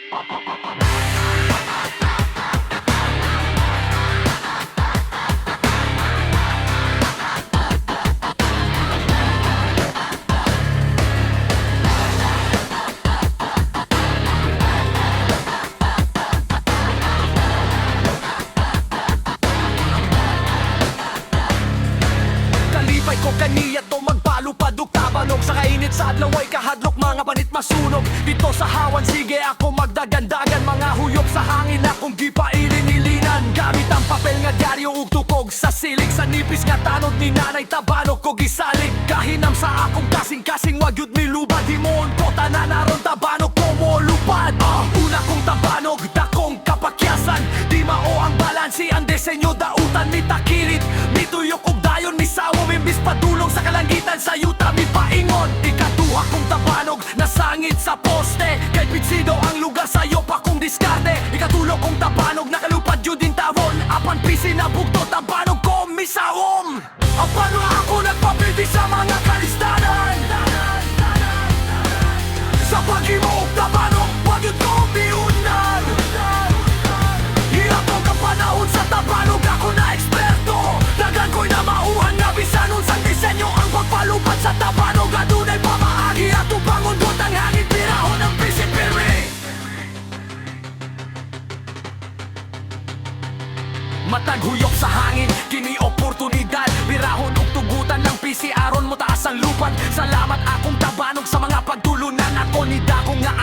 Kalipay ko kaniya to magpalupad tabanog sa kainit sa adlaway kahadlok mga panit masunog dito sa hawan sige ako magdagandagan mga huyop sa hangin akong gipailin-ilinan gamit ang papel nga dyaryo ug tukog sa silig sa nipis nga tanod ni nanay tabanog ko gisalig kahinam sa akong kasing-kasing wag yud milubad himon ko tanan aron tabanog ko mo lupad una kong tabanog dakong kapakyasan di mao ang balansi ang disenyo dautan mi takilit mi tuyok ug dayon mi sawom imbis padulong sa kalangitan sa yuta mi paingon ikaduha kong tabanog nasangit sa poste kay pitsido ang lugar sayo pa kong diskarte ikatulo kong tabanog nakalupad yun din tawon apan pisi na bugto tabanog ko mi sawom apano ako nagpapildi sa mga kalistanan sa paghimog tabanog wag yun ko miunan hirap ang kapanahon sa tabanog ako na eksperto dagan ko'y na mauhan nga bisanon sa disenyo ang pagpalupad sa tabanog adunay pamaagi at upangundot ang hangin pirahon ng pisipiri matag huyok sa hangin kini oportunidad birahon ug tugutan ng pisi aron mo taas ang lupad salamat akong tabanog sa mga pagtulunan ako ni dako nga